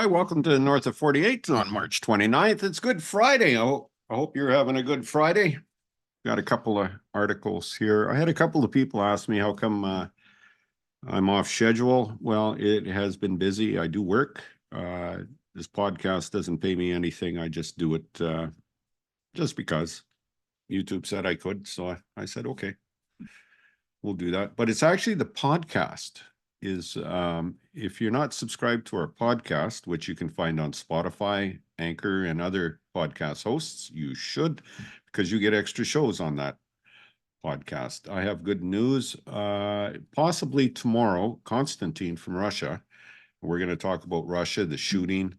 Hi, welcome to North of 48 on March 29th. It's Good Friday. I hope you're having a good Friday. Got a couple of articles here. I had a couple of people ask me how come I'm off schedule. Well, it has been busy. I do work. This podcast doesn't pay me anything. I just do it just because YouTube said I could. So I said, okay, we'll do that. But it's actually the podcast is if you're not subscribed to our podcast, which you can find on Spotify, Anchor, and other podcast hosts, you should, because you get extra shows on that podcast. I have good news. Possibly tomorrow, Konstantin from Russia. We're going to talk about Russia, the shooting,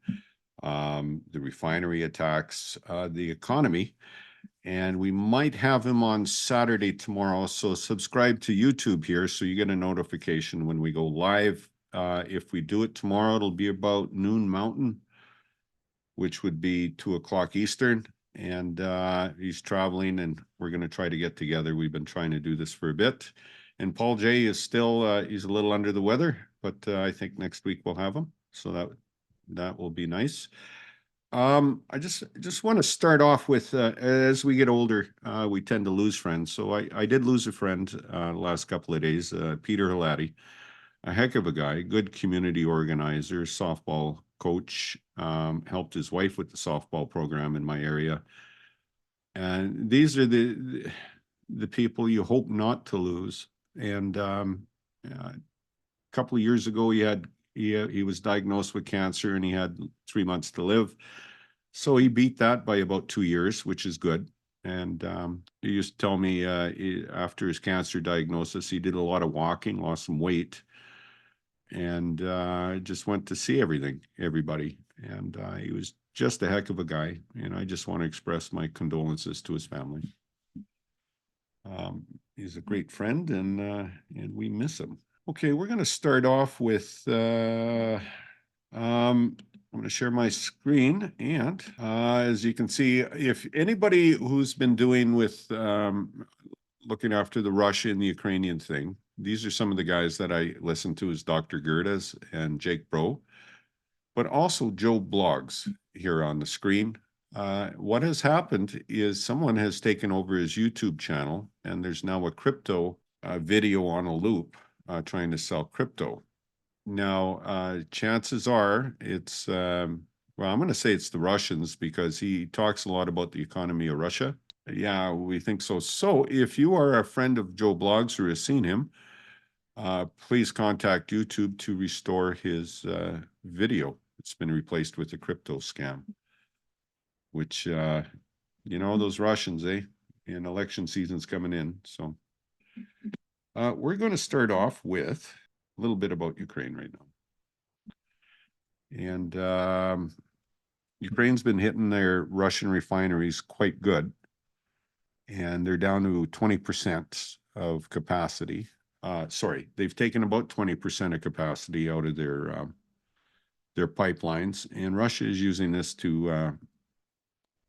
the refinery attacks, the economy. And we might have him on Saturday tomorrow. So subscribe to YouTube here so you get a notification when we go live. If we do it tomorrow, it'll be about noon Mountain, which would be 2 o'clock Eastern. And he's traveling and we're going to try to get together. We've been trying to do this for a bit. And Paul J is still, he's a little under the weather, but I think next week we'll have him. So that will be nice. I just want to start off with, as we get older, we tend to lose friends. So I did lose a friend the last couple of days, Peter Halati, a heck of a guy, good community organizer, softball coach, helped his wife with the softball program in my area. And these are the people you hope not to lose. And a couple of years ago, he was diagnosed with cancer and he had 3 months to live. So he beat that by about 2 years, which is good. And he used to tell me after his cancer diagnosis, he did a lot of walking, lost some weight, and just went to see everybody. And he was just a heck of a guy. And I just want to express my condolences to his family. He's a great friend and we miss him. Okay, we're going to start off with, I'm going to share my screen. And as you can see, if anybody who's been doing with looking after the Russia and the Ukrainian thing, these are some of the guys that I listen to is Dr. Gerdes and Jake Bro, but also Joe Blogs here on the screen. What has happened is someone has taken over his YouTube channel and there's now a crypto video on a loop trying to sell crypto. Now, chances are it's, well, I'm going to say it's the Russians because he talks a lot about the economy of Russia. Yeah, we think so. So if you are a friend of Joe Blogs or has seen him, please contact YouTube to restore his video. It's been replaced with a crypto scam, which, you know, those Russians, and election season's coming in. So we're going to start off with a little bit about Ukraine right now. And Ukraine's been hitting their Russian refineries quite good. And they're down to 20% of capacity. Sorry, they've taken about 20% of capacity out of their pipelines. And Russia is using this to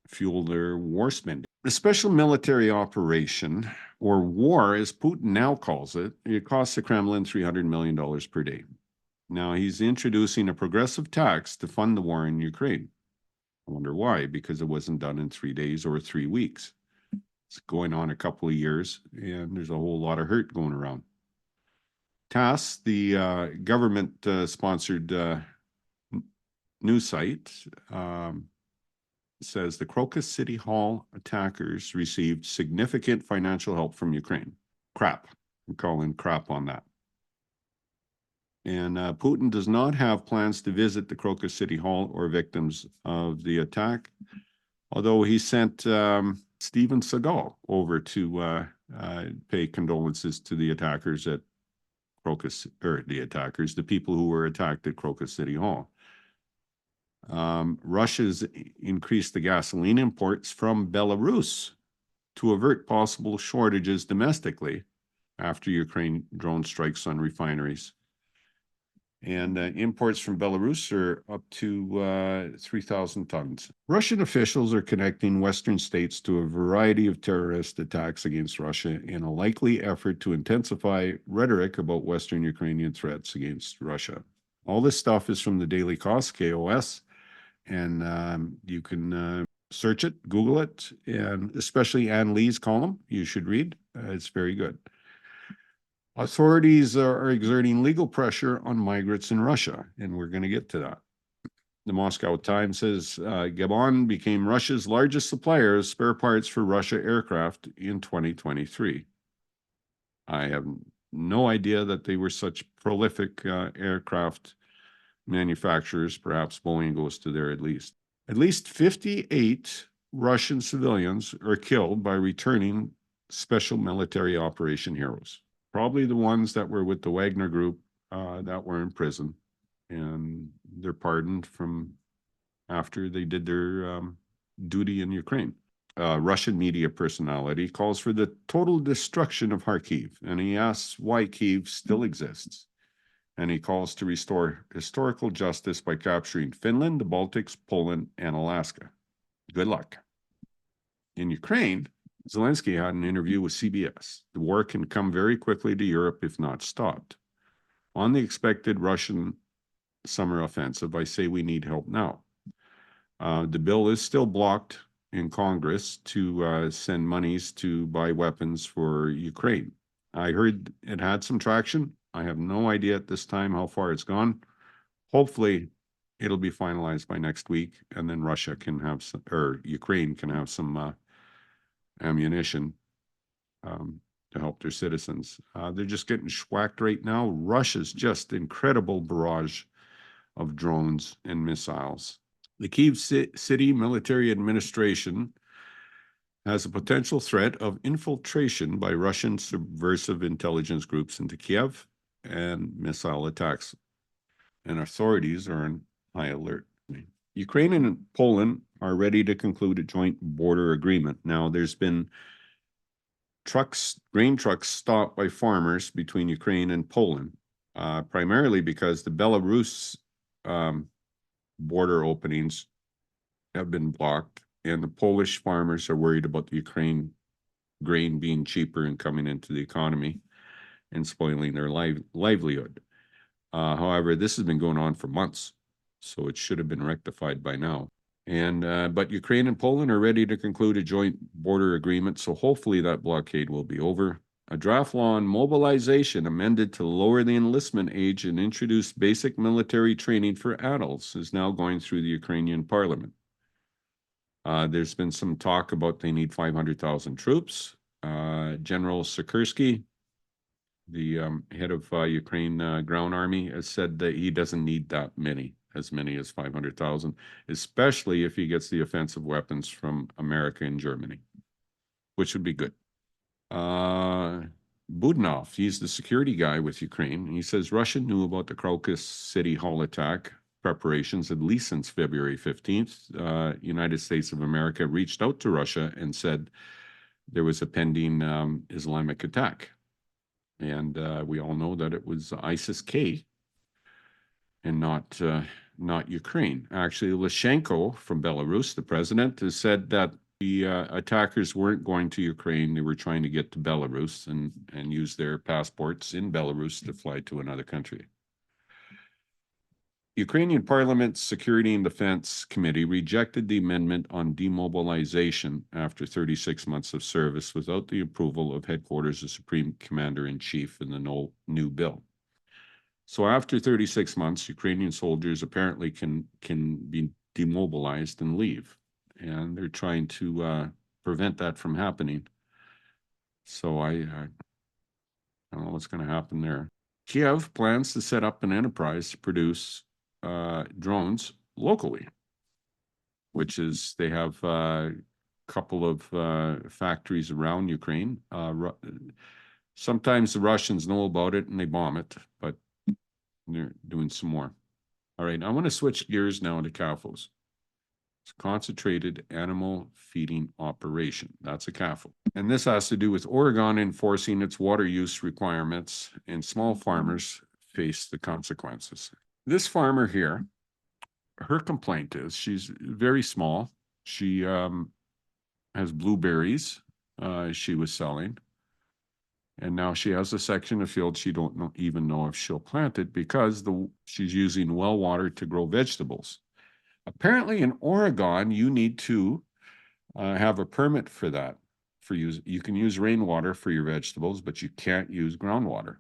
fuel their war spending. The special military operation, or war as Putin now calls it, it costs the Kremlin $300 million per day. Now, he's introducing a progressive tax to fund the war in Ukraine. I wonder why, because it wasn't done in 3 days or 3 weeks. It's going on a couple of years, and there's a whole lot of hurt going around. TASS, the government-sponsored news site, says the Crocus City Hall attackers received significant financial help from Ukraine. Crap. I'm calling crap on that. And Putin does not have plans to visit the Crocus City Hall or victims of the attack, although he sent Steven Seagal over to pay condolences to the attackers at Crocus, or the people who were attacked at Crocus City Hall. Russia's increased the gasoline imports from Belarus to avert possible shortages domestically after Ukraine drone strikes on refineries. And imports from Belarus are up to 3,000 tons. Russian officials are connecting Western states to a variety of terrorist attacks against Russia in a likely effort to intensify rhetoric about Western Ukrainian threats against Russia. All this stuff is from the Daily Kos, KOS, and you can search it, Google it, and especially Ann Lee's column you should read. It's very good. Authorities are exerting legal pressure on migrants in Russia, and we're going to get to that. The Moscow Times says Gabon became Russia's largest supplier of spare parts for Russia aircraft in 2023. I have no idea that they were such prolific aircraft manufacturers. Perhaps Boeing goes to there at least. At least 58 Russian civilians are killed by returning special military operation heroes. Probably the ones that were with the Wagner group that were in prison, and they're pardoned from after they did their duty in Ukraine. Russian media personality calls for the total destruction of Kharkiv, and he asks why Kyiv still exists. And he calls to restore historical justice by capturing Finland, the Baltics, Poland, and Alaska. Good luck. In Ukraine, Zelensky had an interview with CBS. The war can come very quickly to Europe if not stopped. On the expected Russian summer offensive, I say we need help now. The bill is still blocked in Congress to send monies to buy weapons for Ukraine. I heard it had some traction. I have no idea at this time how far it's gone. Hopefully, it'll be finalized by next week, and then Russia can have some, or Ukraine can have some ammunition to help their citizens. They're just getting schwacked right now. Russia's just incredible barrage of drones and missiles. The Kyiv City Military Administration has a potential threat of infiltration by Russian subversive intelligence groups into Kiev and missile attacks, and authorities are on high alert. Ukraine and Poland are ready to conclude a joint border agreement. Now, there's been grain trucks stopped by farmers between Ukraine and Poland, primarily because the Belarus border openings have been blocked, and the Polish farmers are worried about the Ukraine grain being cheaper and coming into the economy and spoiling their livelihood. However, this has been going on for months, so it should have been rectified by now. But Ukraine and Poland are ready to conclude a joint border agreement, so hopefully that blockade will be over. A draft law on mobilization amended to lower the enlistment age and introduce basic military training for adults is now going through the Ukrainian parliament. There's been some talk about they need 500,000 troops. General Sikorsky, the head of Ukraine ground army, has said that he doesn't need that many, as many as 500,000, especially if he gets the offensive weapons from America and Germany, which would be good. Budanov, he's the security guy with Ukraine. He says Russia knew about the Crocus City Hall attack preparations at least since February 15th. United States of America reached out to Russia and said there was a pending Islamic attack. And we all know that it was ISIS-K and not Ukraine. Actually, Lyshenko from Belarus, the president, has said that the attackers weren't going to Ukraine. They were trying to get to Belarus and use their passports in Belarus to fly to another country. Ukrainian Parliament's Security and Defense Committee rejected the amendment on demobilization after 36 months of service without the approval of headquarters of Supreme Commander-in-Chief in the new bill. So after 36 months, Ukrainian soldiers apparently can be demobilized and leave. And they're trying to prevent that from happening. So I don't know what's going to happen there. Kiev plans to set up an enterprise to produce drones locally, which is they have a couple of factories around Ukraine. Sometimes the Russians know about it and they bomb it, but they're doing some more. All right, I want to switch gears now to CAFOs. It's concentrated animal feeding operation. That's a CAFO. And this has to do with Oregon enforcing its water use requirements, and small farmers face the consequences. This farmer here, her complaint is she's very small. She has blueberries she was selling. And now she has a section of field she don't even know if she'll plant it because she's using well water to grow vegetables. Apparently in Oregon, you need to have a permit for that. You can use rainwater for your vegetables, but you can't use groundwater.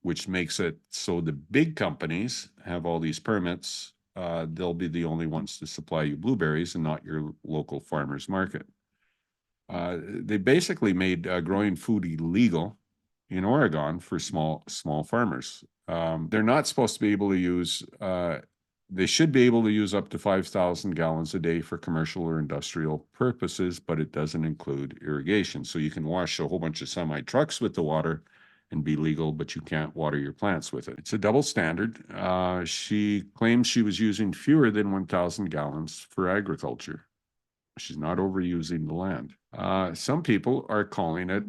Which makes it so the big companies have all these permits. They'll be the only ones to supply you blueberries and not your local farmer's market. They basically made growing food illegal in Oregon for small farmers. They're not supposed to be able to use, they should be able to use up to 5,000 gallons a day for commercial or industrial purposes, but it doesn't include irrigation. So you can wash a whole bunch of semi trucks with the water and be legal, but you can't water your plants with it. It's a double standard. She claims she was using fewer than 1,000 gallons for agriculture. She's not overusing the land. Some people are calling it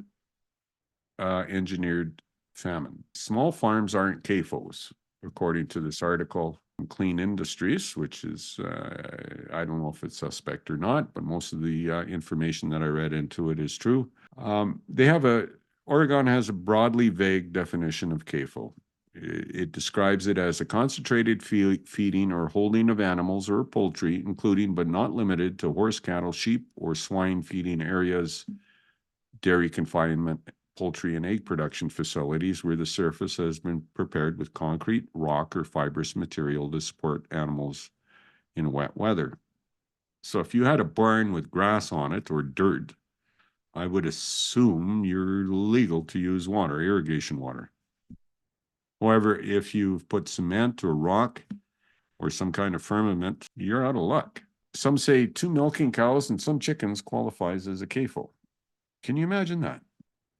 engineered famine. Small farms aren't CAFOs, according to this article from Clean Industries, which is, I don't know if it's suspect or not, but most of the information that I read into it is true. Oregon has a broadly vague definition of CAFO. It describes it as a concentrated feeding or holding of animals or poultry, including but not limited to horse, cattle, sheep, or swine feeding areas, dairy confinement, poultry and egg production facilities where the surface has been prepared with concrete, rock, or fibrous material to support animals in wet weather. So if you had a barn with grass on it or dirt, I would assume you're legal to use water, irrigation water. However, if you've put cement or rock or some kind of firmament, you're out of luck. Some say 2 milking cows and some chickens qualifies as a CAFO. Can you imagine that?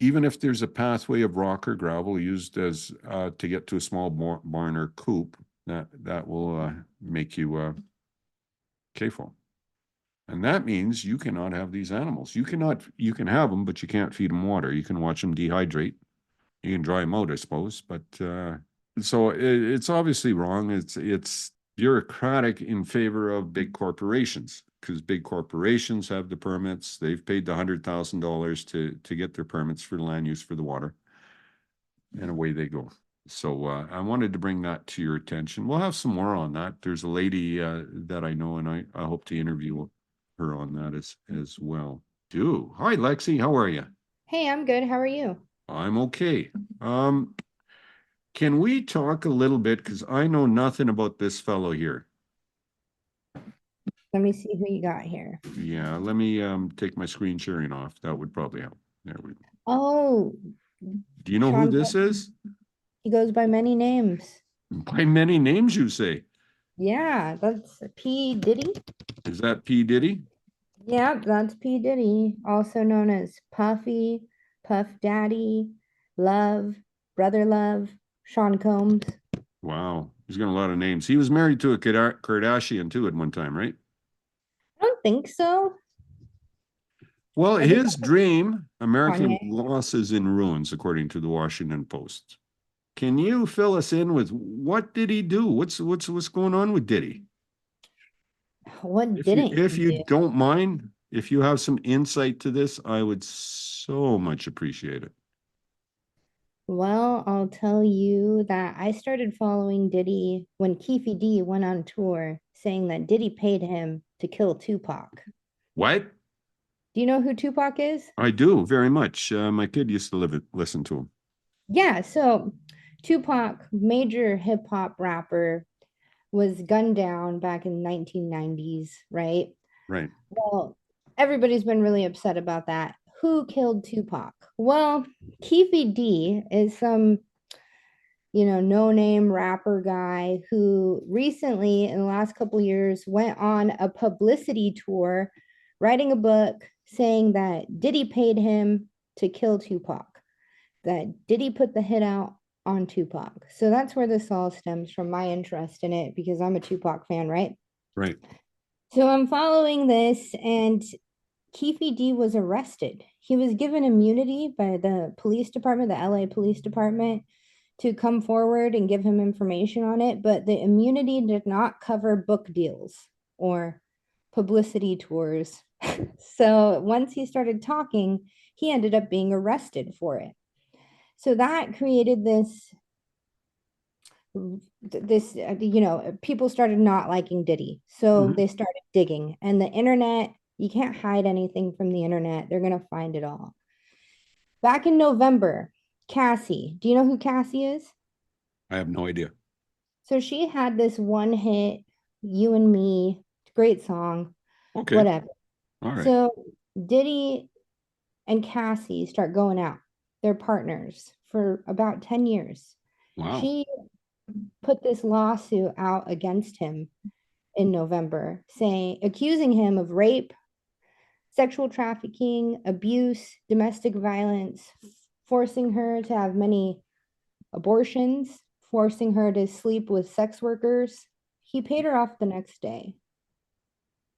Even if there's a pathway of rock or gravel used as to get to a small barn or coop, that will make you CAFO. And that means you cannot have these animals. You can have them, but you can't feed them water. You can watch them dehydrate. You can dry them out, I suppose, but so it's obviously wrong. It's bureaucratic in favor of big corporations because big corporations have the permits. They've paid the $100,000 to get their permits for the land use for the water, and away they go. So I wanted to bring that to your attention. We'll have some more on that. There's a lady that I know, and I hope to interview her on that as well. Hi, Lexi. How are you? Hey, I'm good. How are you? I'm okay. Can we talk a little bit, because I know nothing about this fellow here. Let me see who you got here. Yeah, let me take my screen sharing off. That would probably help. There we go. Oh, Do you know who Sean, this is? he goes by many names. By many names, you say. Yeah, that's P. Diddy. Is that P. Diddy? Yeah, that's P. Diddy, also known as Puffy, Puff Daddy, Love, Brother Love, Sean Combs. Wow, he's got a lot of names. He was married to a Kardashian too at one time, right? I don't think so. Well, I think his dream, American Kanye. loss is in ruins, according to the Washington Post. Can you fill us in with what did he do? What's going on with Diddy? What didn't If he you do? don't mind, if you have some insight to this, I would so much appreciate it. Well, I'll tell you that I started following Diddy when Keefe D went on tour saying that Diddy paid him to kill Tupac. What? Do you know who Tupac is? I do very much. My kid used to listen to him. Yeah, so Tupac, major hip hop rapper, was gunned down back in the 1990s, right? Right. Well, everybody's been really upset about that. Who killed Tupac? Well, Keefe D is some, no-name rapper guy who recently, in the last couple years, went on a publicity tour, writing a book saying that Diddy paid him to kill Tupac, that Diddy put the hit out on Tupac. So that's where this all stems from, my interest in it, because I'm a Tupac fan, right? Right. So I'm following this, and Keefe D was arrested. He was given immunity by the police department, the LA Police Department, to come forward and give him information on it, but the immunity did not cover book deals or publicity tours So once he started talking, he ended up being arrested for it. So that created people started not liking Diddy. So Mhm. they started digging. And the internet, you can't hide anything from the internet. They're going to find it all. Back in November, Cassie, do you know who Cassie is? I have no idea. So she had this one hit, You and Me, great song, Okay. whatever. All right. So Diddy and Cassie start going out. They're partners for about 10 years. Wow. She put this lawsuit out against him in November, accusing him of rape, sexual trafficking, abuse, domestic violence, forcing her to have many abortions, forcing her to sleep with sex workers. He paid her off the next day.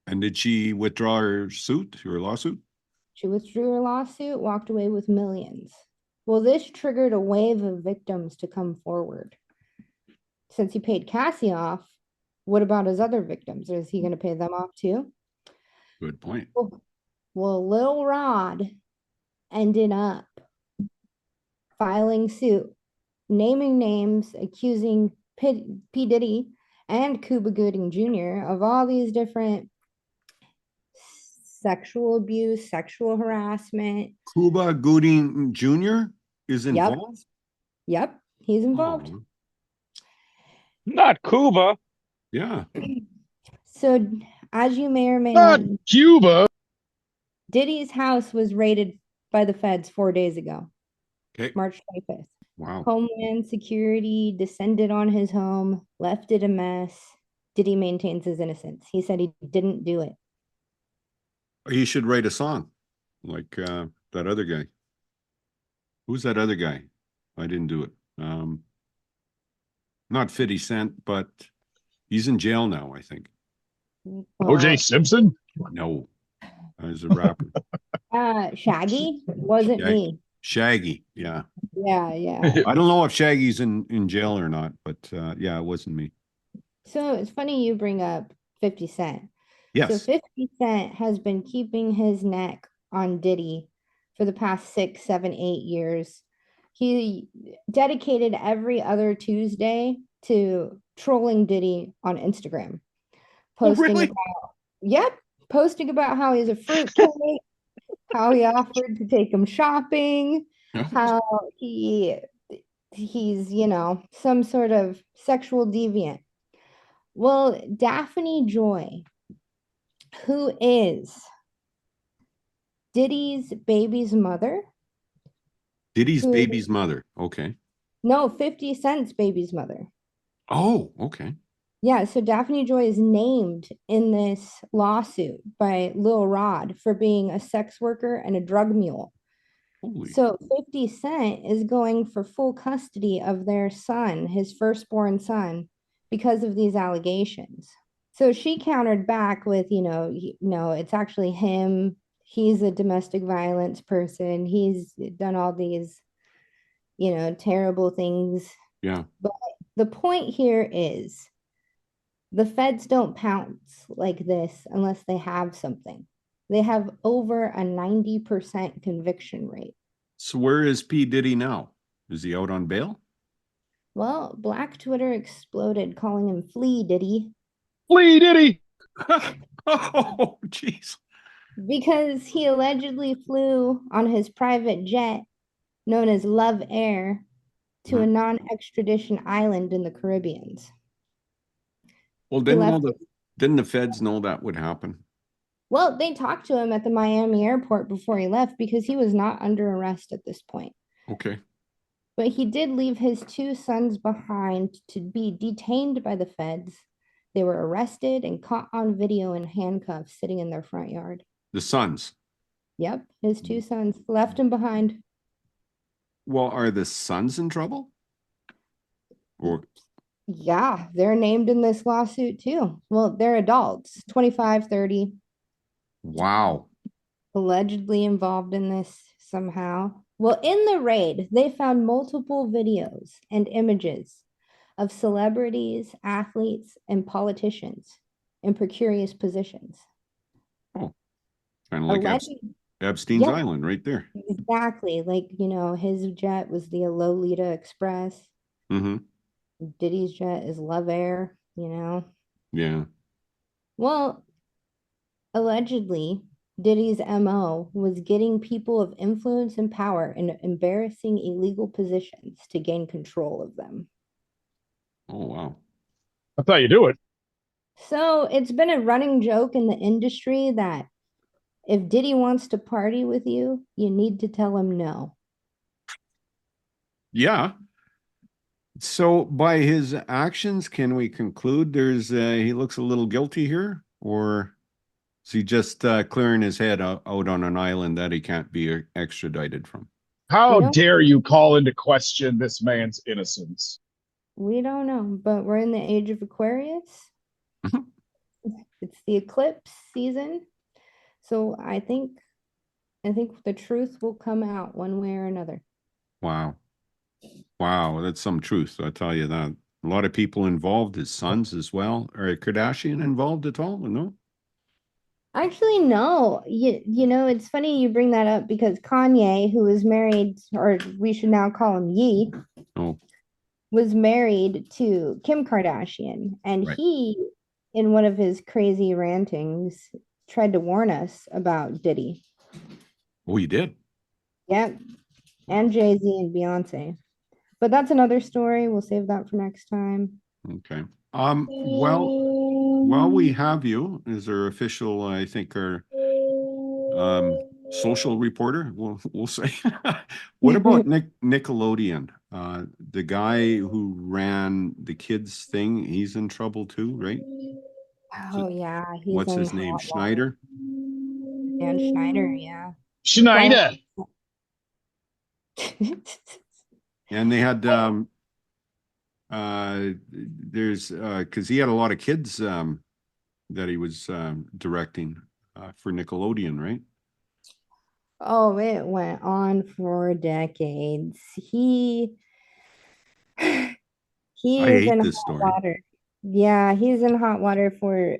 And did she withdraw her suit, her lawsuit? She withdrew her lawsuit, walked away with millions. Well, this triggered a wave of victims to come forward. Since he paid Cassie off, what about his other victims? Is he going to pay them off too? Good point. Well, Lil Rod ended up filing suit, naming names, accusing P. Diddy and Cuba Gooding Jr. of all these different sexual abuse, sexual harassment. Cuba Gooding Jr. is Yep, involved? yep, he's involved. Oh, Not Cuba. yeah. So, as you may or may Not not, Cuba. Diddy's house was raided by the feds 4 days ago, Okay. March 25th. Wow. Homeland Security descended on his home, left it a mess. Diddy maintains his innocence. He said he didn't do it. He should write a song like that other guy. Who's that other guy? I didn't do it. Not 50 Cent, but he's in jail now, I think. O.J. Simpson? No, he's a rapper. Shaggy wasn't me. Shaggy, yeah. Yeah. I don't know if Shaggy's in jail or not, but yeah, it wasn't me. So it's funny you bring up 50 Cent. So Yes. 50 Cent has been keeping his neck on Diddy for the past 6, 7, 8 years. He dedicated every other Tuesday to trolling Diddy on Instagram, Oh, posting really? about, yep, posting about how he's a fruitcake, how he offered to take him shopping, how he's, some sort of sexual deviant. Well, Daphne Joy, who is Diddy's baby's mother, Diddy's who, baby's mother. Okay. no, 50 Cent's baby's mother. Oh, okay. Yeah, so Daphne Joy is named in this lawsuit by Lil Rod for being a sex worker and a drug mule. Holy. So 50 Cent is going for full custody of their son, his firstborn son, because of these allegations. So she countered back with, no, it's actually him. He's a domestic violence person. He's done all these, terrible things. Yeah. But the point here is the feds don't pounce like this unless they have something. They have over a 90% conviction rate. So where is P. Diddy now? Is he out on bail? Well, Black Twitter exploded, calling him Flea Diddy, Lee Diddy. Oh, jeez. because he allegedly flew on his private jet known as Love Air to a non-extradition island in the Caribbean. Well, He left. didn't the feds know that would happen? Well, they talked to him at the Miami airport before he left because he was not under arrest at this point. Okay. But he did leave his two sons behind to be detained by the feds. They were arrested and caught on video in handcuffs sitting in their front yard. The sons. Yep, his two sons left him behind. Well, are the sons in trouble? Or Yeah, they're named in this lawsuit too. Well, they're adults, 25, 30, wow. allegedly involved in this somehow. Well, in the raid, they found multiple videos and images of celebrities, athletes, and politicians in precarious positions. Oh. Kind of like Alleged, Epstein's yeah, Island right there. exactly. Like, his jet was the Lolita Express. Mm-hmm. Diddy's jet is Love Air. Yeah. Well, allegedly, Diddy's MO was getting people of influence and power in embarrassing illegal positions to gain control of them. Oh, wow. That's how you do it. So it's been a running joke in the industry that if Diddy wants to party with you, you need to tell him no. Yeah. So by his actions, can we conclude he looks a little guilty here, or is he just clearing his head out on an island that he can't be extradited from? How We don't dare you call into question this man's innocence? we don't know, but we're in the age of Aquarius. It's the eclipse season. So I think the truth will come out one way or another. Wow. Wow, that's some truth. I tell you that. A lot of people involved, his sons as well. Are Kardashian involved at all? No? Actually, no. It's funny you bring that up because Kanye, who was married, or we should now call him Ye, Oh, was married to Kim Kardashian. And right. he, in one of his crazy rantings, tried to warn us about Diddy. Oh, you did? Yep. And Jay-Z and Beyonce. But that's another story. We'll save that for next time. Okay. While we have you, is our official, I think our social reporter, we'll say. What about Nickelodeon? The guy who ran the kids thing, he's in trouble too, right? Oh yeah, he's What's in his name? hot water. Schneider? Dan Schneider, yeah. Schneider. And they had there's because he had a lot of kids that he was directing for Nickelodeon, right? Oh, it went on for decades. He I is hate in this hot story. water. Yeah, he's in hot water for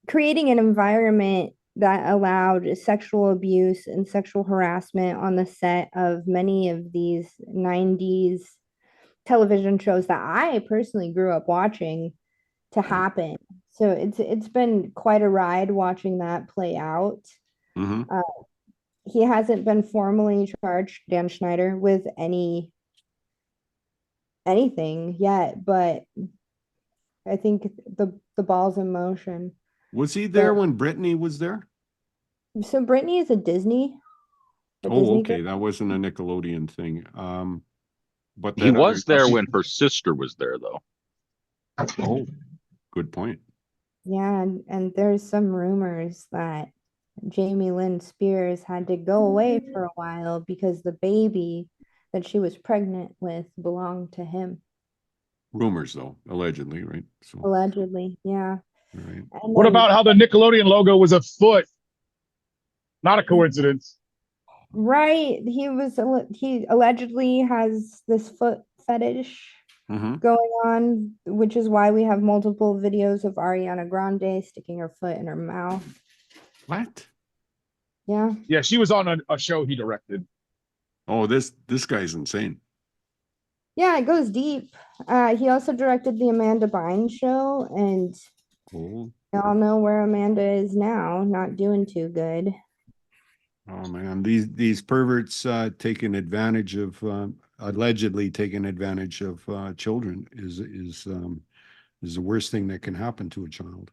creating an environment that allowed sexual abuse and sexual harassment on the set of many of these 90s television shows that I personally grew up watching to happen. So it's been quite a ride watching that play out. Mm-hmm. He hasn't been formally charged, Dan Schneider, with anything yet, but I think the ball's in motion. Was he But there when Brittany was there? so Brittany is a Oh, Disney girl. okay. That wasn't a Nickelodeon thing. But He that other, was there when her sister was there, though. oh, good point. Yeah, and there's some rumors that Jamie Lynn Spears had to go away for a while because the baby that she was pregnant with belonged to him. Rumors, though, allegedly, right? So, Allegedly, yeah. right. And What then about how the Nickelodeon logo was a foot? Not a coincidence. right, he allegedly has this foot fetish Mm-hmm. going on, which is why we have multiple videos of Ariana Grande sticking her foot in her mouth. What? Yeah. Yeah, she was on a show he directed. Oh, this guy's insane. Yeah, it goes deep. He also directed the Amanda Bynes show, and Oh, y'all know where Amanda is now, not doing too good. oh man, these perverts taking advantage of allegedly taking advantage of children is the worst thing that can happen to a child.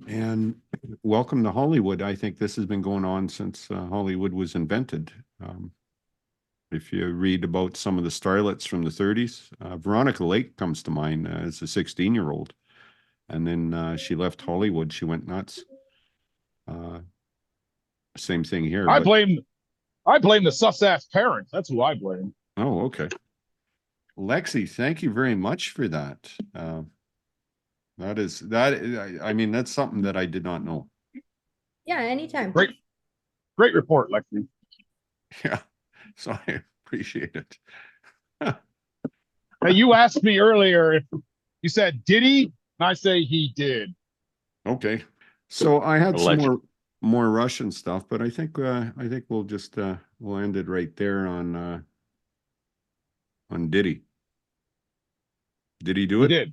And welcome to Hollywood. I think this has been going on since Hollywood was invented. If you read about some of the starlets from the 30s, Veronica Lake comes to mind as a 16-year-old. And then she left Hollywood. She went nuts. Same thing here. I But blame the sus-ass parents. That's who I blame. oh, okay. Lexi, thank you very much for that. I mean, that's something that I did not know. Yeah, anytime. Great report, Lexi. Yeah, so I appreciate it. Hey, you asked me earlier if you said, did he? And I say he did. Okay. So I had some Alleged. more more Russian stuff, but I think we'll just we'll end it right there on Diddy. Did he do He it? did.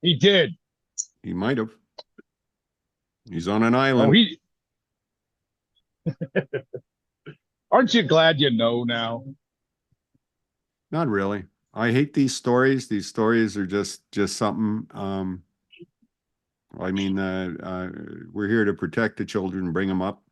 He did. He might have. He's on an Oh, island. Aren't you glad you know now? Not really. I hate these stories. These stories are just something. I mean, we're here to protect the children, bring them up,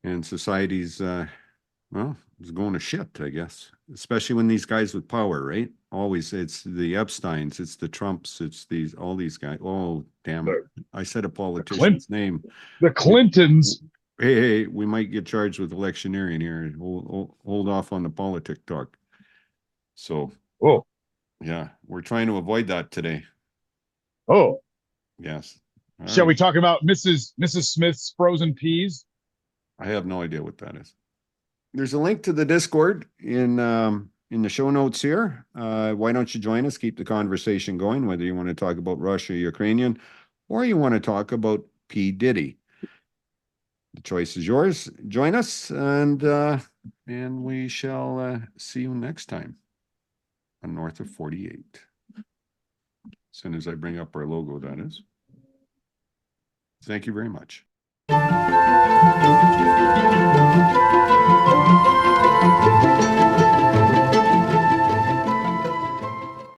and society's well, it's going to shit, I guess. Especially when these guys with power, right? Always, it's the Epsteins, it's the Trumps, it's all these guys. Oh, damn it! I said a politician's name. The Clintons. Hey, we might get charged with electioneering here. Hold off on the politic talk. So, Oh, yeah, we're trying to avoid that today. oh. Yes. All Shall right. we talk about Mrs. Smith's frozen peas? I have no idea what that is. There's a link to the Discord in the show notes here. Why don't you join us? Keep the conversation going, whether you want to talk about Russia, Ukrainian, or you want to talk about P. Diddy. The choice is yours. Join us, and we shall see you next time on North of 48. As soon as I bring up our logo, that is. Thank you very much.